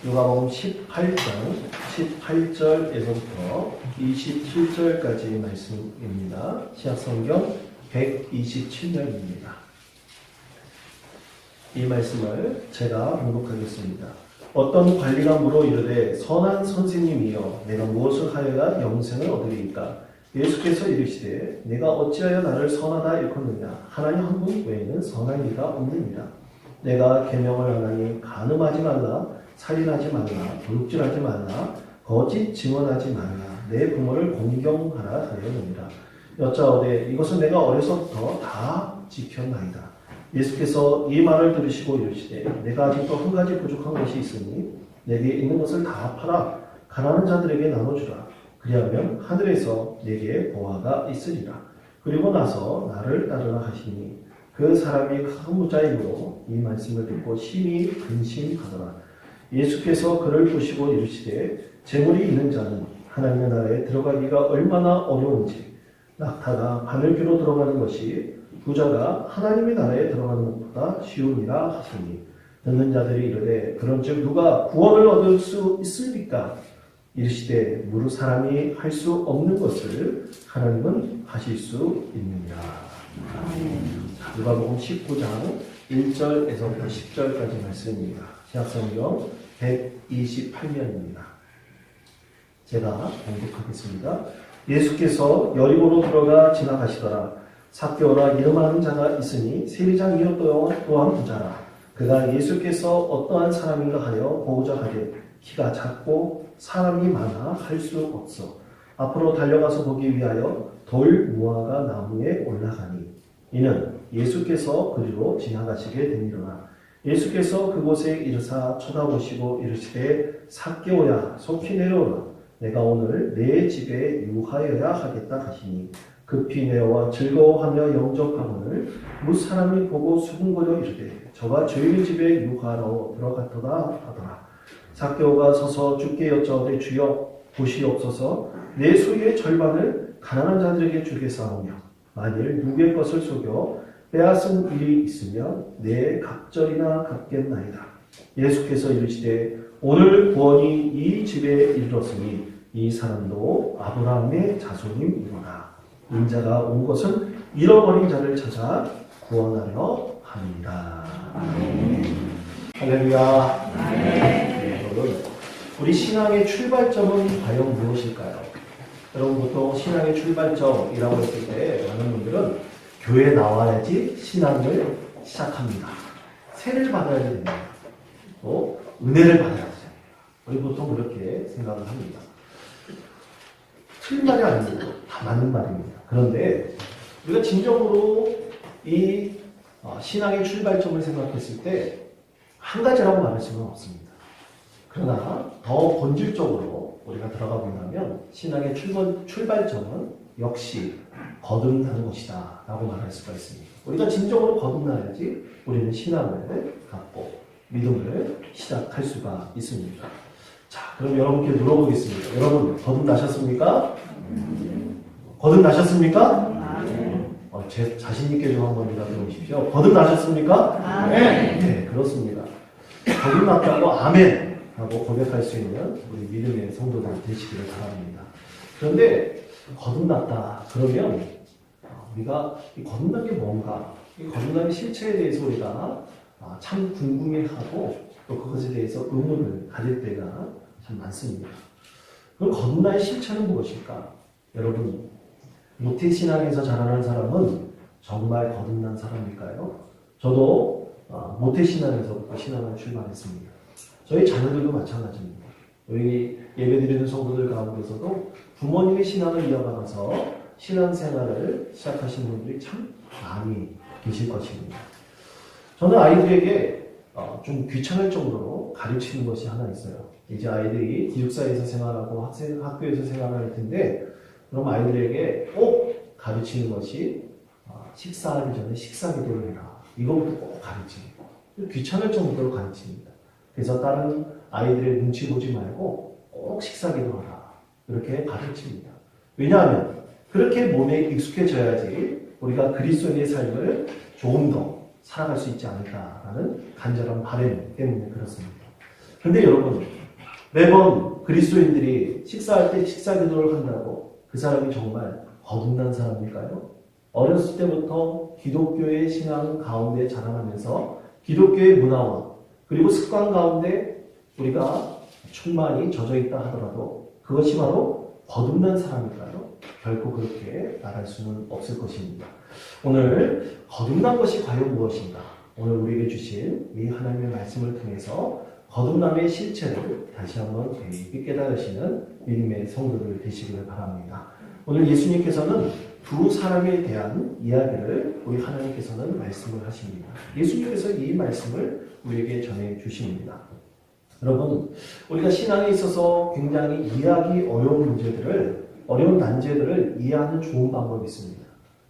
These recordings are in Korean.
누가복음 18절에서부터 27절까지 말씀입니다. 신약성경 127면입니다. 이 말씀을 제가 봉독하겠습니다. 어떤 관리가 물어 이르되 선한 선생님이여 내가 무엇을 하여야 영생을 얻으리이까? 예수께서 이르시되 내가 어찌하여 나를 선하다 일컫느냐? 하나님 한 분 외에는 선한 이가 없느니라. 내가 계명을 하나니 간음하지 말라, 살인하지 말라, 도둑질하지 말라, 거짓 증언하지 말라, 내 부모를 공경하라 하였느니라. 여짜오되 이것은 내가 어려서부터 다 지켰나이다. 예수께서 이 말을 들으시고 이르시되 내가 아직도 한 가지 부족한 것이 있으니 내게 있는 것을 다 팔아 가난한 자들에게 나눠주라. 그리하면 하늘에서 내게 보화가 있으리라. 그리고 나서 나를 따르라 하시니 그 사람이 큰 무자임으로 이 말씀을 듣고 심히 근심하더라. 예수께서 그를 보시고 이르시되 재물이 있는 자는 하나님의 나라에 들어가기가 얼마나 어려운지 낙타가 바늘귀로 들어가는 것이 부자가 하나님의 나라에 들어가는 것보다 쉬우니라 하시니 듣는 자들이 이르되 그런즉 누가 구원을 얻을 수 있습니까? 이르시되 무릇 사람이 할 수 없는 것을 하나님은 하실 수 있느니라. 누가복음 19장 1절에서부터 10절까지 말씀입니다. 신약성경 128면입니다. 제가 봉독하겠습니다. 예수께서 여리고로 들어가 지나가시더라. 삭개오라 이름하는 자가 있으니 세리장 이웃 또한 부자라. 그가 예수께서 어떠한 사람인가 하여 보고자 하되 키가 작고 사람이 많아 할 수 없어 앞으로 달려가서 보기 위하여 돌 무화과 나무에 올라가니 이는 예수께서 그리로 지나가시게 되니라. 예수께서 그곳에 이르사 쳐다보시고 이르시되 삭개오야 속히 내려오라. 내가 오늘 내 집에 유하여야 하겠다 하시니 급히 내어와 즐거워하며 영접하거늘 무 사람이 보고 수군거려 이르되 저가 주인의 집에 유하러 들어갔도다 하더라. 삭개오가 서서 주께 여짜오되 주여 보시옵소서 내 소유의 절반을 가난한 자들에게 주겠사오며 만일 누구의 것을 속여 빼앗은 일이 있으면 내 갑절이나 갚겠나이다. 예수께서 이르시되 오늘 구원이 이 집에 이르렀으니 이 사람도 아브라함의 자손임이로다. 인자가 온 것은 잃어버린 자를 찾아 구원하려 합니다. 할렐루야. 네, 여러분, 우리 신앙의 출발점은 과연 무엇일까요? 여러분 보통 신앙의 출발점이라고 했을 때 많은 분들은 교회에 나와야지 신앙을 시작합니다. 세를 받아야 됩니다. 또 은혜를 받아야 됩니다. 우리 보통 그렇게 생각을 합니다. 틀린 말이 아닙니다. 다 맞는 말입니다. 그런데 우리가 진정으로 이 신앙의 출발점을 생각했을 때 한 가지라고 말할 수는 없습니다. 그러나 더 본질적으로 우리가 들어가 본다면 신앙의 출발점은 역시 거듭나는 것이다 라고 말할 수가 있습니다. 우리가 진정으로 거듭나야지 우리는 신앙을 갖고 믿음을 시작할 수가 있습니다. 자, 그럼 여러분께 물어보겠습니다. 여러분 거듭나셨습니까? 거듭나셨습니까? 제 자신있게 좀 한번 대답해 보십시오. 거듭나셨습니까? 네, 그렇습니다. 거듭났다고 아멘 하고 고백할 수 있는 우리 믿음의 성도들 되시기를 바랍니다. 그런데 거듭났다 그러면 우리가 이 거듭난 게 뭔가, 이 거듭남의 실체에 대해서 우리가 참 궁금해하고 또 그것에 대해서 의문을 가질 때가 참 많습니다. 그럼 거듭남의 실체는 무엇일까? 여러분, 모태신앙에서 자라는 사람은 정말 거듭난 사람일까요? 저도 모태신앙에서부터 신앙을 출발했습니다. 저희 자녀들도 마찬가지입니다. 여기 예배드리는 성도들 가운데서도 부모님의 신앙을 이어가면서 신앙생활을 시작하신 분들이 참 많이 계실 것입니다. 저는 아이들에게 좀 귀찮을 정도로 가르치는 것이 하나 있어요. 이제 아이들이 기숙사에서 생활하고 학교에서 생활할 텐데 그럼 아이들에게 꼭 가르치는 것이 식사하기 전에 식사기도를 해라. 이거부터 꼭 가르칩니다. 귀찮을 정도로 가르칩니다. 그래서 다른 아이들의 눈치 보지 말고 꼭 식사기도하라. 이렇게 가르칩니다. 왜냐하면 그렇게 몸에 익숙해져야지 우리가 그리스도인의 삶을 조금 더 살아갈 수 있지 않을까라는 간절한 바람 때문에 그렇습니다. 그런데 여러분, 매번 그리스도인들이 식사할 때 식사 기도를 한다고 그 사람이 정말 거듭난 사람일까요? 어렸을 때부터 기독교의 신앙 가운데 자라나면서 기독교의 문화와 그리고 습관 가운데 우리가 충만히 젖어 있다 하더라도 그것이 바로 거듭난 사람일까요? 결코 그렇게 말할 수는 없을 것입니다. 오늘 거듭난 것이 과연 무엇인가? 오늘 우리에게 주신 이 하나님의 말씀을 통해서 거듭남의 실체를 다시 한번 깊이 깨달으시는 믿음의 성도들 되시기를 바랍니다. 오늘 예수님께서는 두 사람에 대한 이야기를 우리 하나님께서는 말씀을 하십니다. 예수님께서 이 말씀을 우리에게 전해 주십니다. 여러분, 우리가 신앙에 있어서 굉장히 이해하기 어려운 문제들을, 어려운 난제들을 이해하는 좋은 방법이 있습니다.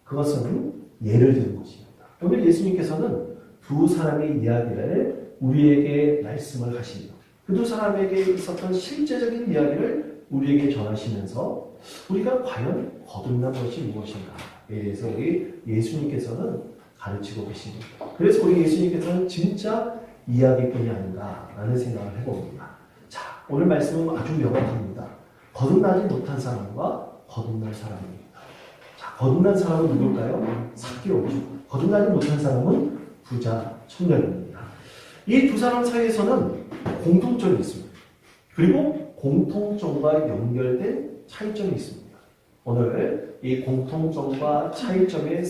그것은 예를 드는 것입니다. 오늘 예수님께서는 두 사람의 이야기를 우리에게 말씀을 하십니다. 그 두 사람에게 있었던 실제적인 이야기를 우리에게 전하시면서 우리가 과연 거듭난 것이 무엇인가에 대해서 우리 예수님께서는 가르치고 계십니다. 그래서 우리 예수님께서는 진짜 이야기꾼이 아닌가라는 생각을 해봅니다. 자, 오늘 말씀은 아주 명확합니다. 거듭나지 못한 사람과 거듭난 사람입니다. 자, 거듭난 사람은 누굴까요? 삭개오죠. 거듭나지 못한 사람은 부자 청년입니다. 이 두 사람 사이에서는 공통점이 있습니다. 그리고 공통점과 연결된 차이점이 있습니다. 오늘 이 공통점과 차이점의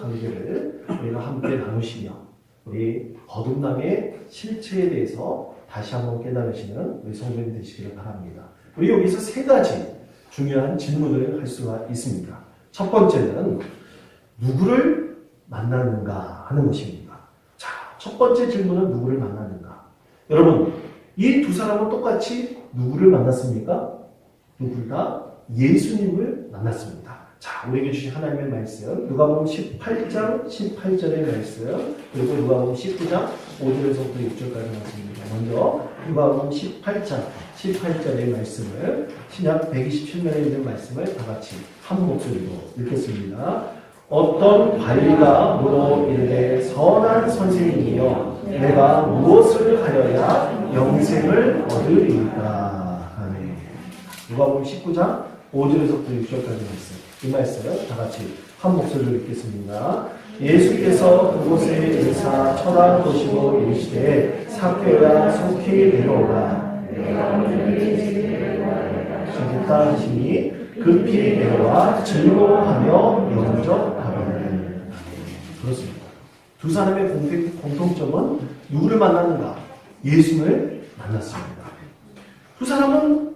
상관관계를 우리가 함께 나누시며 우리 거듭남의 실체에 대해서 다시 한번 깨달으시는 우리 성도님 되시기를 바랍니다. 우리 여기서 세 가지 중요한 질문을 할 수가 있습니다. 첫 번째는 누구를 만나는가 하는 것입니다. 자, 첫 번째 질문은 누구를 만나는가? 여러분, 이 두 사람은 똑같이 누구를 만났습니까? 누굴 다 예수님을 만났습니다. 자, 우리에게 주신 하나님의 말씀, 누가복음 18장 18절의 말씀, 그리고 누가복음 19장 5절에서부터 6절까지 말씀입니다. 먼저 누가복음 18장 18절의 말씀을 신약 127면에 있는 말씀을 다 같이 한 목소리로 읽겠습니다. 어떤 관리가 물어 이르되 선한 선생님이여 내가 무엇을 하여야 영생을 얻으리이까. 아멘. 누가복음 19장 5절에서부터 6절까지 말씀. 이 말씀 다 같이 한 목소리로 읽겠습니다. 예수께서 그곳에 이르사 쳐다보시고 이르시되 삭개오야 속히 내려오라. 주겠다 하시니 급히 내려와 즐거워하며 영접하거늘. 그렇습니다. 두 사람의 공통점은 누구를 만났는가? 예수를 만났습니다. 두 사람은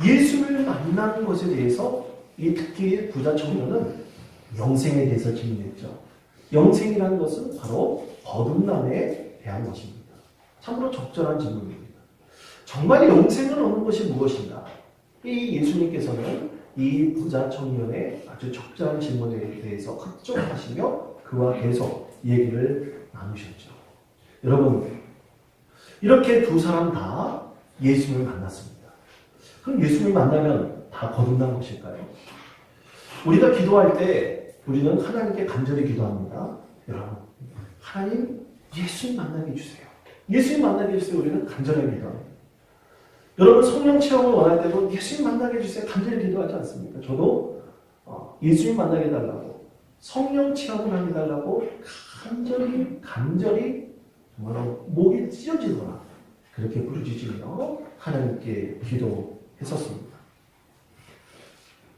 예수를 만나는 것에 대해서 이 특히 부자 청년은 영생에 대해서 질문했죠. 영생이라는 것은 바로 거듭남에 대한 것입니다. 참으로 적절한 질문입니다. 정말 영생을 얻는 것이 무엇인가? 이 예수님께서는 이 부자 청년의 아주 적절한 질문에 대해서 확정하시며 그와 계속 얘기를 나누셨죠. 여러분, 이렇게 두 사람 다 예수님을 만났습니다. 그럼 예수님을 만나면 다 거듭난 것일까요? 우리가 기도할 때 우리는 하나님께 간절히 기도합니다. 여러분, 하나님 예수님 만나게 해주세요. 예수님 만나게 해주세요. 우리는 간절하게 기도합니다. 여러분, 성령 체험을 원할 때도 예수님 만나게 해주세요. 간절히 기도하지 않습니까? 저도 예수님 만나게 해달라고, 성령 체험을 하게 해달라고 간절히 정말로 목이 찢어지거나 그렇게 부르짖으며 하나님께 기도했었습니다.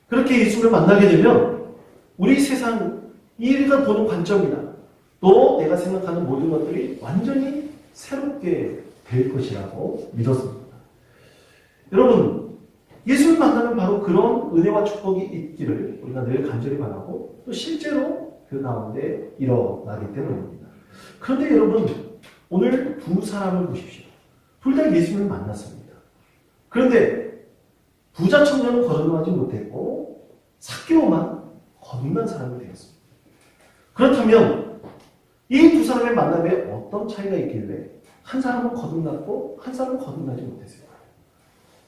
그렇게 예수를 만나게 되면 우리 세상, 우리가 보는 관점이나 또 내가 생각하는 모든 것들이 완전히 새롭게 될 것이라고 믿었습니다. 여러분, 예수를 만나면 바로 그런 은혜와 축복이 있기를 우리가 늘 간절히 바라고 또 실제로 그 가운데 일어나기 때문입니다. 그런데 여러분, 오늘 두 사람을 보십시오. 둘 다 예수를 만났습니다. 그런데 부자 청년은 거듭나지 못했고 삭개오만 거듭난 사람이 되었습니다. 그렇다면 이 두 사람의 만남에 어떤 차이가 있길래 한 사람은 거듭났고 한 사람은 거듭나지 못했을까요?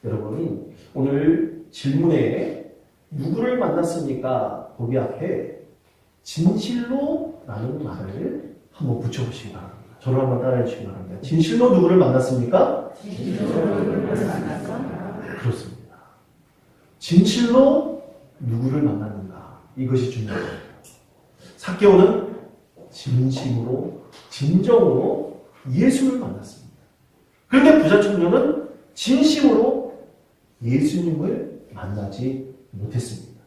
여러분, 오늘 질문에 누구를 만났습니까? 거기 앞에 진실로 라는 말을 한번 붙여보시기 바랍니다. 저를 한번 따라해 주시기 바랍니다. 진실로 누구를 만났습니까? 진실로 누구를 만났습니까? 진실로 누구를 만났는가? 이것이 중요합니다. 삭개오는 진심으로, 진정으로 예수를 만났습니다. 그런데 부자 청년은 진심으로 예수님을 만나지 못했습니다.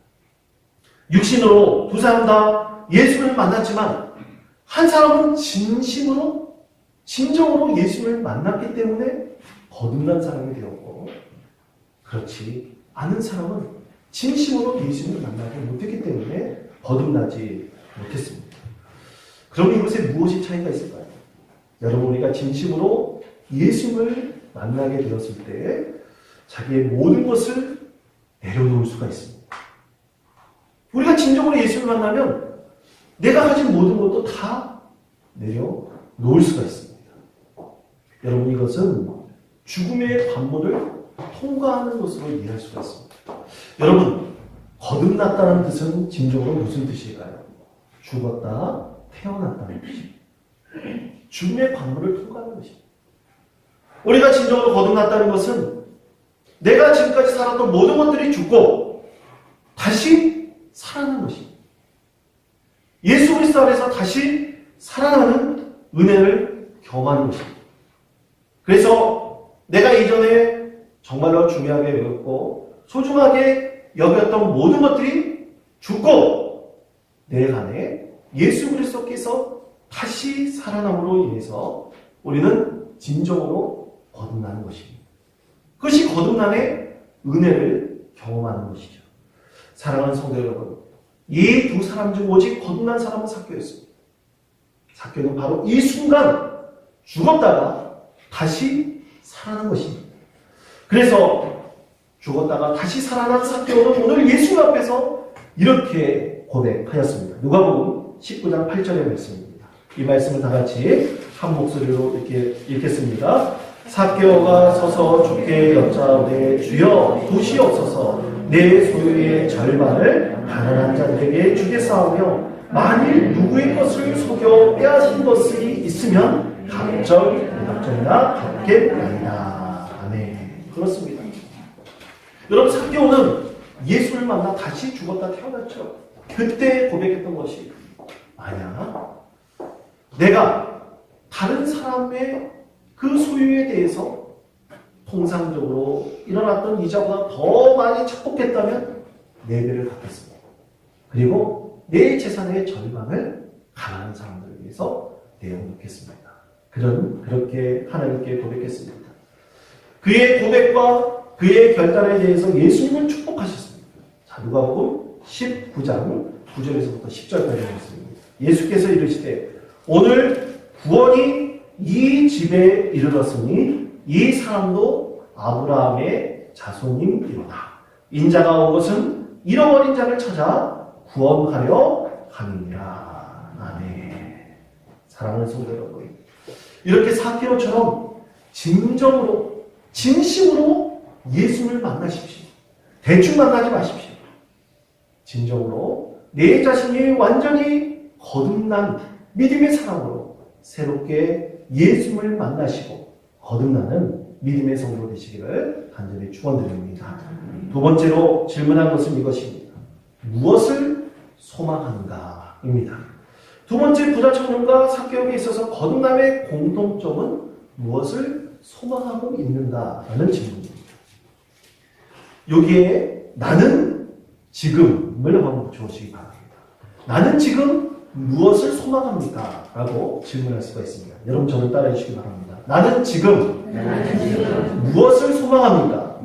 육신으로 두 사람 다 예수를 만났지만 한 사람은 진심으로, 진정으로 예수를 만났기 때문에 거듭난 사람이 되었고, 그렇지 않은 사람은 진심으로 예수님을 만나지 못했기 때문에 거듭나지 못했습니다. 그럼 이것에 무엇이 차이가 있을까요? 여러분, 우리가 진심으로 예수님을 만나게 되었을 때 자기의 모든 것을 내려놓을 수가 있습니다. 우리가 진정으로 예수를 만나면 내가 가진 모든 것도 다 내려놓을 수가 있습니다. 여러분, 이것은 죽음의 관문을 통과하는 것으로 이해할 수가 있습니다. 여러분, 거듭났다는 뜻은 진정으로 무슨 뜻일까요? 죽었다 태어났다는 뜻입니다. 죽음의 관문을 통과하는 것입니다. 우리가 진정으로 거듭났다는 것은 내가 지금까지 살았던 모든 것들이 죽고 다시 살아나는 것입니다. 예수 그리스도 안에서 다시 살아나는 은혜를 경험하는 것입니다. 그래서 내가 이전에 정말로 중요하게 여겼고 소중하게 여겼던 모든 것들이 죽고 내 안에 예수 그리스도께서 다시 살아남으로 인해서 우리는 진정으로 거듭나는 것입니다. 그것이 거듭남의 은혜를 경험하는 것이죠. 사랑하는 성도 여러분, 이 두 사람 중 오직 거듭난 사람은 삭개오였습니다. 삭개오는 바로 이 순간 죽었다가 다시 살아난 것입니다. 그래서 죽었다가 다시 살아난 삭개오는 오늘 예수님 앞에서 이렇게 고백하였습니다. 누가복음 19장 8절의 말씀입니다. 이 말씀을 다 같이 한 목소리로 이렇게 읽겠습니다. 삭개오가 서서 주께 여짜오되 주여 도시옵소서 내 소유의 절반을 가난한 자들에게 주겠사오며 만일 누구의 것을 속여 빼앗은 것이 있으면 각절이나 갚겠나이다. 아멘. 그렇습니다. 여러분, 삭개오는 예수를 만나 다시 죽었다 태어났죠. 그때 고백했던 것이 만약 내가 다른 사람의 그 소유에 대해서 통상적으로 일어났던 이자보다 더 많이 착복했다면 4배를 갚겠습니다. 그리고 내 재산의 절반을 가난한 사람들을 위해서 내어놓겠습니다. 그렇게 하나님께 고백했습니다. 그의 고백과 그의 결단에 대해서 예수님은 축복하셨습니다. 자, 누가복음 19장 9절에서부터 10절까지 말씀입니다. 예수께서 이르시되 오늘 구원이 이 집에 이르렀으니 이 사람도 아브라함의 자손임이로다. 인자가 온 것은 잃어버린 자를 찾아 구원하려 함이니라. 아멘. 사랑하는 성도 여러분, 이렇게 삭개오처럼 진정으로 진심으로 예수를 만나십시오. 대충 만나지 마십시오. 진정으로 내 자신이 완전히 거듭난 믿음의 사랑으로 새롭게 예수를 만나시고 거듭나는 믿음의 성도 되시기를 간절히 축원드립니다. 두 번째로 질문한 것은 이것입니다. 무엇을 소망하는가입니다. 두 번째 부자 청년과 삭개오에 있어서 거듭남의 공통점은 무엇을 소망하고 있는가라는 질문입니다. 여기에 나는 지금을 한번 주시기 바랍니다. 나는 지금 무엇을 소망합니까? 라고 질문할 수가 있습니다. 여러분, 저를 따라해 주시기 바랍니다. 나는 지금 무엇을 소망합니까?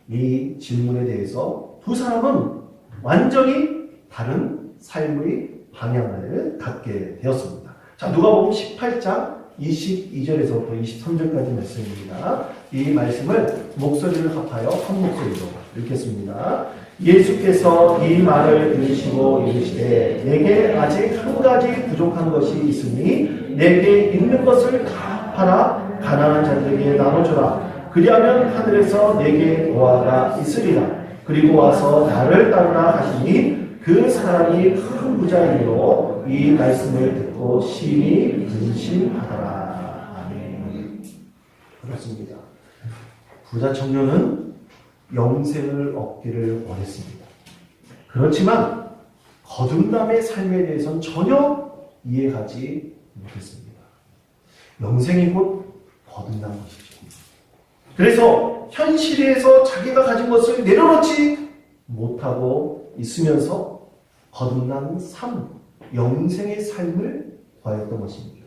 이 질문에 대해서 두 사람은 완전히 다른 삶의 방향을 갖게 되었습니다. 자, 누가복음 18장 22절에서부터 23절까지 말씀입니다. 이 말씀을 목소리를 합하여 한 목소리로 읽겠습니다. 예수께서 이 말을 들으시고 이르시되 내게 아직 한 가지 부족한 것이 있으니 내게 있는 것을 다 팔아 가난한 자들에게 나눠주라. 그리하면 하늘에서 내게 보화가 있으리라. 그리고 와서 나를 따르라 하시니 그 사람이 큰 부자이므로 이 말씀을 듣고 심히 근심하더라. 아멘. 그렇습니다. 부자 청년은 영생을 얻기를 원했습니다. 그렇지만 거듭남의 삶에 대해서는 전혀 이해하지 못했습니다. 영생이 곧 거듭난 것이죠. 그래서 현실에서 자기가 가진 것을 내려놓지 못하고 있으면서 거듭난 삶, 영생의 삶을 구하였던 것입니다.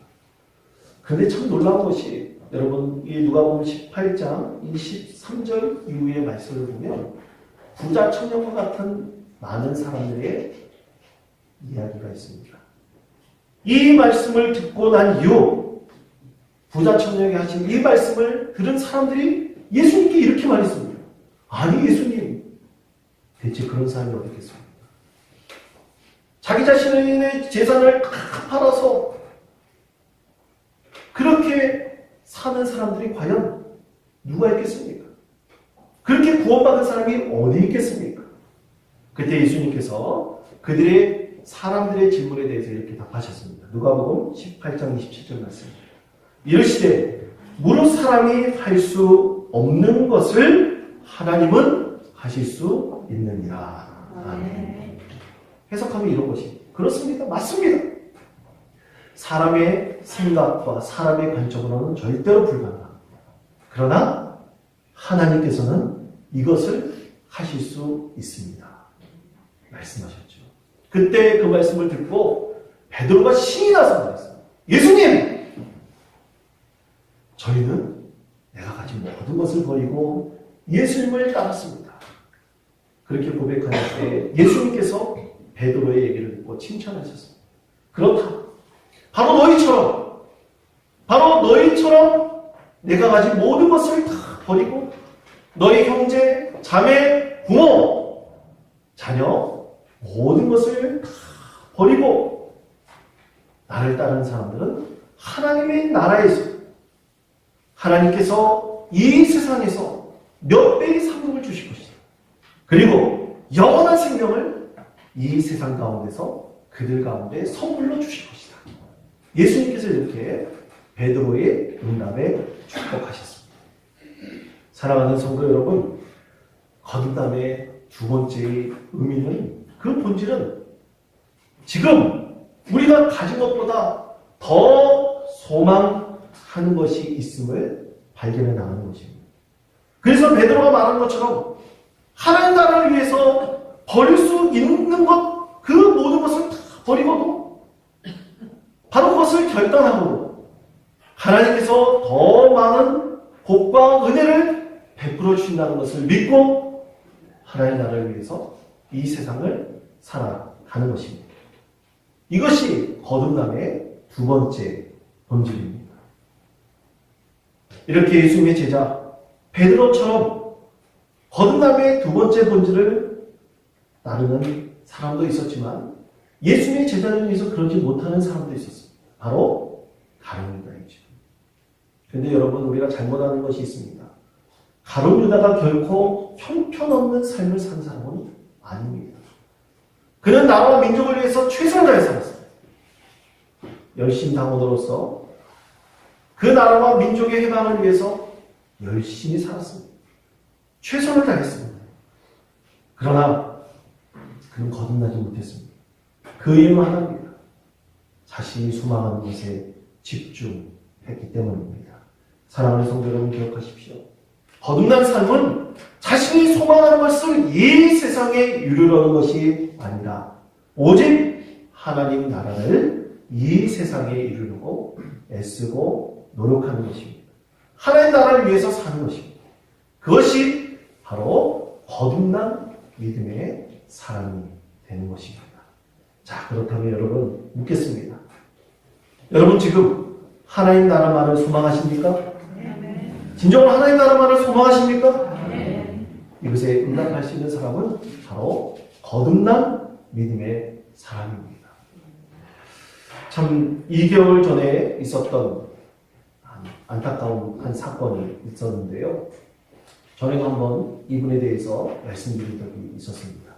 그런데 참 놀라운 것이 여러분 이 누가복음 18장 23절 이후의 말씀을 보면 부자 청년과 같은 많은 사람들의 이야기가 있습니다. 이 말씀을 듣고 난 이후 부자 청년에게 하신 이 말씀을 들은 사람들이 예수님께 이렇게 말했습니다. 아니 예수님, 대체 그런 사람이 어디 있겠습니까? 자기 자신의 재산을 다 팔아서 그렇게 사는 사람들이 과연 누가 있겠습니까? 그렇게 구원받은 사람이 어디 있겠습니까? 그때 예수님께서 사람들의 질문에 대해서 이렇게 답하셨습니다. 누가복음 18장 27절 말씀입니다. 이르시되 무릇 사람이 할 수 없는 것을 하나님은 하실 수 있느니라. 아멘. 해석하면 이런 것이 그렇습니다. 맞습니다. 사람의 생각과 사람의 관점으로는 절대로 불가능합니다. 그러나 하나님께서는 이것을 하실 수 있습니다. 말씀하셨죠. 그때 그 말씀을 듣고 베드로가 신이 나서 말했어요. 예수님! 저희는 내가 가진 모든 것을 버리고 예수님을 따랐습니다. 그렇게 고백할 때 예수님께서 베드로의 얘기를 듣고 칭찬하셨습니다. 그렇다. 바로 너희처럼 내가 가진 모든 것을 다 버리고 너희 형제, 자매, 부모, 자녀 모든 것을 다 버리고 나를 따르는 사람들은 하나님의 나라에서 하나님께서 이 세상에서 몇 배의 상급을 주실 것이다. 그리고 영원한 생명을 이 세상 가운데서 그들 가운데 선물로 주실 것이다. 예수님께서 이렇게 베드로의 응답에 축복하셨습니다. 사랑하는 성도 여러분, 거듭남의 두 번째의 의미는 그 본질은 지금 우리가 가진 것보다 더 소망하는 것이 있음을 발견해 나가는 것입니다. 그래서 베드로가 말한 것처럼 하나님 나라를 위해서 버릴 수 있는 것, 그 모든 것을 다 버리고도 바로 그것을 결단하고 하나님께서 더 많은 복과 은혜를 베풀어 주신다는 것을 믿고 하나님 나라를 위해서 이 세상을 살아가는 것입니다. 이것이 거듭남의 두 번째 본질입니다. 이렇게 예수님의 제자 베드로처럼 거듭남의 두 번째 본질을 나누는 사람도 있었지만 예수님의 제자 중에서 그러지 못하는 사람도 있었습니다. 바로 가룟 유다이죠. 그런데 여러분, 우리가 잘못하는 것이 있습니다. 가룟 유다가 결코 형편없는 삶을 산 사람은 아닙니다. 그는 나라와 민족을 위해서 최선을 다해 살았습니다. 열심 당원으로서 그 나라와 민족의 해방을 위해서 열심히 살았습니다. 최선을 다했습니다. 그러나 그는 거듭나지 못했습니다. 그 이유는 하나입니다. 자신이 소망하는 것에 집중했기 때문입니다. 사랑하는 성도 여러분, 기억하십시오. 거듭난 삶은 자신이 소망하는 것을 이 세상에 이루려는 것이 아니라 오직 하나님 나라를 이 세상에 이루려고 애쓰고 노력하는 것입니다. 하나님 나라를 위해서 사는 것입니다. 그것이 바로 거듭난 믿음의 사람이 되는 것입니다. 자, 그렇다면 여러분 묻겠습니다. 여러분 지금 하나님 나라만을 소망하십니까? 진정으로 하나님 나라만을 소망하십니까? 이것에 응답할 수 있는 사람은 바로 거듭난 믿음의 사람입니다. 참 2개월 전에 있었던 안타까운 한 사건이 있었는데요. 전에도 한번 이분에 대해서 말씀드린 적이 있었습니다.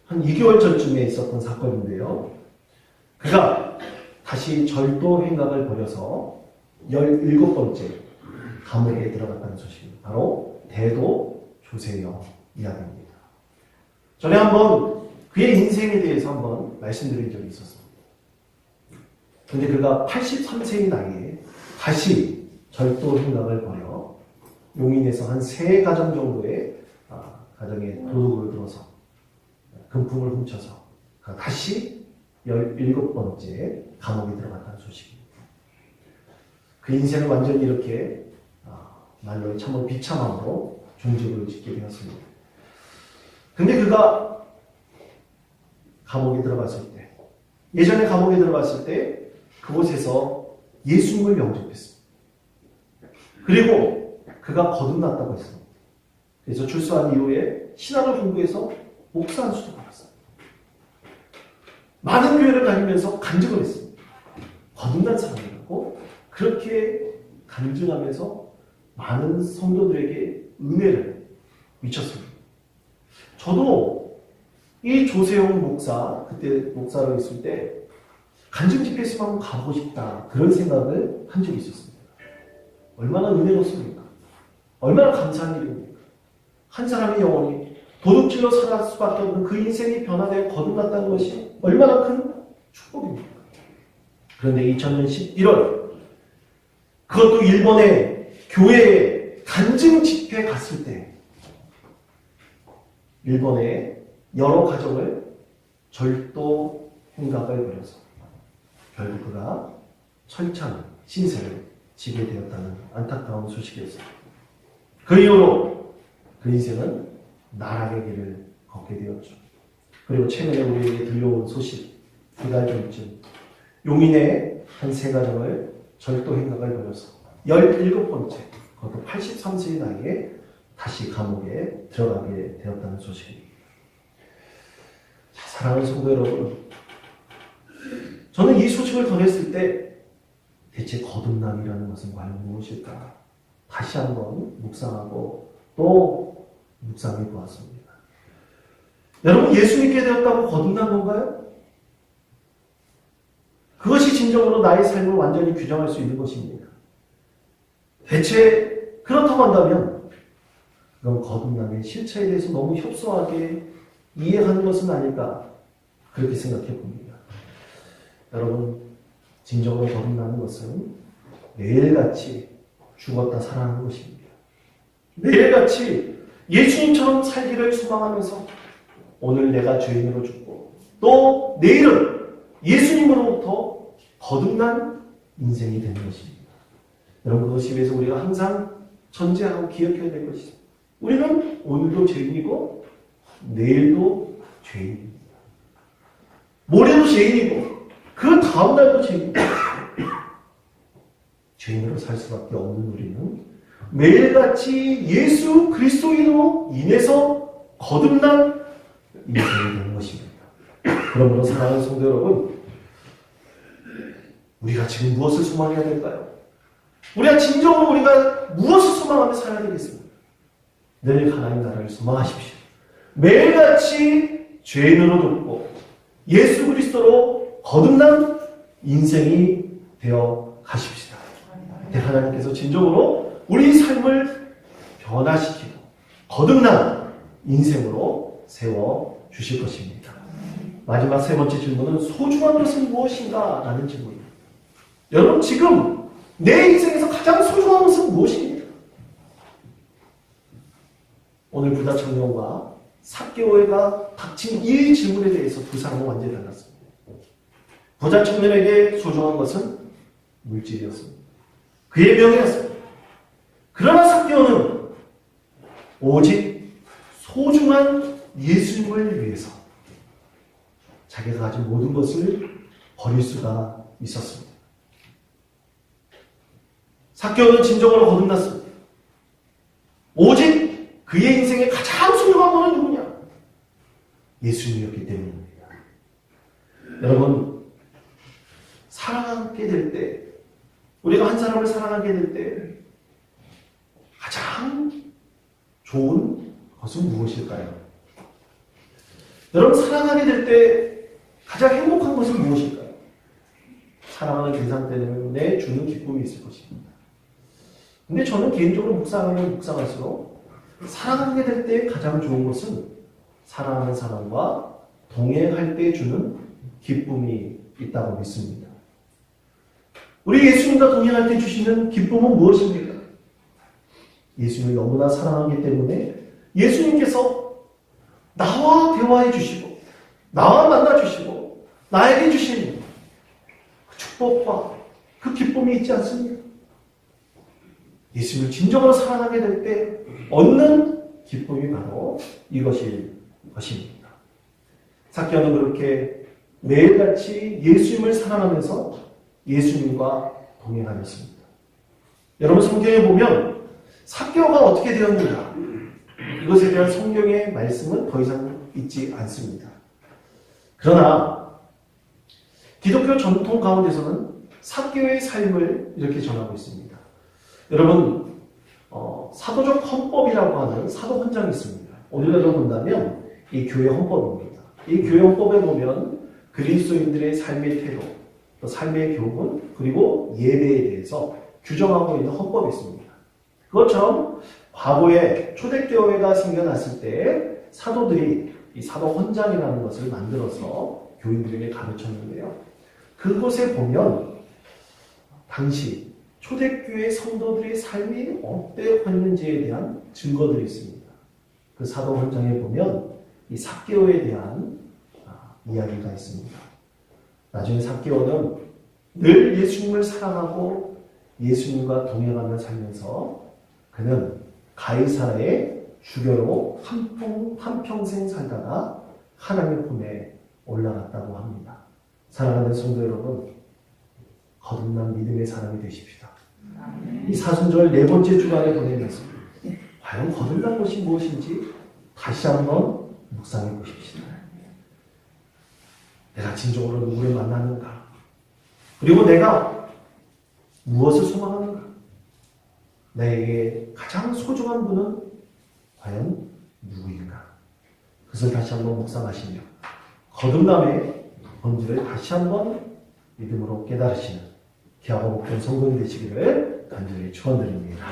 한 2개월 전쯤에 있었던 사건인데요. 그가 다시 절도 행각을 벌여서 17번째 감옥에 들어갔다는 소식입니다. 바로 대도 조세여 이야기입니다. 전에 한번 그의 인생에 대해서 한번 말씀드린 적이 있었습니다. 근데 그가 83세의 나이에 다시 절도 행각을 벌여 용인에서 한 3가정 정도의 가정에 도둑을 들어서 금품을 훔쳐서 다시 17번째 감옥에 들어갔다는 소식입니다. 그 인생을 완전히 이렇게 말로 참으로 비참함으로 종직을 짓게 되었습니다. 근데 그가 감옥에 들어갔을 때, 예전에 감옥에 들어갔을 때 그곳에서 예수님을 영접했습니다. 그리고 그가 거듭났다고 했습니다. 그래서 출소한 이후에 신학을 공부해서 목사 안수도 받았어요. 많은 교회를 다니면서 간증을 했습니다. 거듭난 사람이라고 그렇게 간증하면서 많은 성도들에게 은혜를 미쳤습니다. 저도 이 조세용 목사, 그때 목사로 있을 때 간증 집회 있으면 한번 가보고 싶다, 그런 생각을 한 적이 있었습니다. 얼마나 은혜롭습니까? 얼마나 감사한 일입니까? 한 사람의 영혼이 도둑질로 살아갈 수밖에 없는 그 인생이 변화되어 거듭났다는 것이 얼마나 큰 축복입니까? 그런데 2000년 11월 그것도 일본의 교회에 간증 집회에 갔을 때 일본의 여러 가정을 절도 행각을 벌여서 결국 그가 철창 신세를 지게 되었다는 안타까운 소식이었습니다. 그 이후로 그 인생은 나락의 길을 걷게 되었죠. 그리고 최근에 우리에게 들려온 소식, 2달 전쯤 용인의 한 3가정을 절도 행각을 벌여서 17번째, 그것도 83세의 나이에 다시 감옥에 들어가게 되었다는 소식입니다. 사랑하는 성도 여러분, 저는 이 소식을 전했을 때 대체 거듭남이라는 것은 과연 무엇일까? 다시 한번 묵상하고 또 묵상해 보았습니다. 여러분, 예수 믿게 되었다고 거듭난 건가요? 그것이 진정으로 나의 삶을 완전히 규정할 수 있는 것입니까? 대체 그렇다고 한다면 그건 거듭남의 실체에 대해서 너무 협소하게 이해하는 것은 아닐까, 그렇게 생각해 봅니다. 여러분, 진정으로 거듭나는 것은 매일같이 죽었다 살아나는 것입니다. 매일같이 예수님처럼 살기를 소망하면서 오늘 내가 죄인으로 죽고 또 내일은 예수님으로부터 거듭난 인생이 되는 것입니다. 여러분, 그것이 위해서 우리가 항상 전제하고 기억해야 될 것이죠. 우리는 오늘도 죄인이고 내일도 죄인입니다. 모레도 죄인이고 그 다음날도 죄인이고 죄인으로 살 수밖에 없는 우리는 매일같이 예수 그리스도인으로 인해서 거듭난 인생이 되는 것입니다. 그러므로 사랑하는 성도 여러분, 우리가 지금 무엇을 소망해야 될까요? 우리가 진정으로 우리가 무엇을 소망하며 살아야 되겠습니까? 늘 하나님 나라를 소망하십시오. 매일같이 죄인으로 돕고 예수 그리스도로 거듭난 인생이 되어 가십시다. 하나님께서 진정으로 우리 삶을 변화시키고 거듭난 인생으로 세워 주실 것입니다. 마지막 3번째 질문은 소중한 것은 무엇인가? 라는 질문입니다. 여러분, 지금 내 인생에서 가장 소중한 것은 무엇입니까? 오늘 부자 청년과 삭개오가 닥친 이 질문에 대해서 두 사람은 완전히 달랐습니다. 부자 청년에게 소중한 것은 물질이었습니다. 그의 명예였습니다. 그러나 삭개오는 오직 소중한 예수님을 위해서 자기가 가진 모든 것을 버릴 수가 있었습니다. 삭개오는 진정으로 거듭났습니다. 오직 그의 인생의 가장 소중한 것은 누구냐? 예수님이었기 때문입니다. 여러분, 사랑하게 될 때, 우리가 한 사람을 사랑하게 될 때 가장 좋은 것은 무엇일까요? 여러분, 사랑하게 될 때 가장 행복한 것은 무엇일까요? 사랑하는 대상 때문에 주는 기쁨이 있을 것입니다. 근데 저는 개인적으로 묵상하면 묵상할수록 사랑하게 될 때 가장 좋은 것은 사랑하는 사람과 동행할 때 주는 기쁨이 있다고 믿습니다. 우리 예수님과 동행할 때 주시는 기쁨은 무엇입니까? 예수님을 너무나 사랑하기 때문에 예수님께서 나와 대화해 주시고 나와 만나 주시고 나에게 주신 그 축복과 그 기쁨이 있지 않습니까? 예수님을 진정으로 사랑하게 될 때 얻는 기쁨이 바로 이것일 것입니다. 삭개오는 그렇게 매일같이 예수님을 사랑하면서 예수님과 동행하였습니다. 여러분 성경에 보면 삭개오가 어떻게 되었는가? 이것에 대한 성경의 말씀은 더 이상 있지 않습니다. 그러나 기독교 전통 가운데서는 삭개오의 삶을 이렇게 전하고 있습니다. 여러분 사도적 헌법이라고 하는 사도 헌장이 있습니다. 오늘날로 본다면 이 교회 헌법입니다. 이 교회 헌법에 보면 그리스도인들의 삶의 태도, 또 삶의 교훈, 그리고 예배에 대해서 규정하고 있는 헌법이 있습니다. 그것처럼 과거에 초대교회가 생겨났을 때 사도들이 이 사도 헌장이라는 것을 만들어서 교인들에게 가르쳤는데요. 그곳에 보면 당시 초대교회 성도들의 삶이 어떠했는지에 대한 증거들이 있습니다. 그 사도 헌장에 보면 이 삭개오에 대한 이야기가 있습니다. 나중에 삭개오는 늘 예수님을 사랑하고 예수님과 동행하며 살면서 그는 가이사라의 주교로 한평생 살다가 하나님의 품에 올라갔다고 합니다. 사랑하는 성도 여러분, 거듭난 믿음의 사람이 되십시다. 이 사순절 네 번째 주간에 보내면서 과연 거듭난 것이 무엇인지 다시 한번 묵상해 보십시다. 내가 진정으로 누구를 만나는가? 그리고 내가 무엇을 소망하는가? 나에게 가장 소중한 분은 과연 누구인가? 그것을 다시 한번 묵상하시며 거듭남의 본질을 다시 한번 믿음으로 깨달으시는 기하고 복된 성도님 되시기를 간절히 축원드립니다.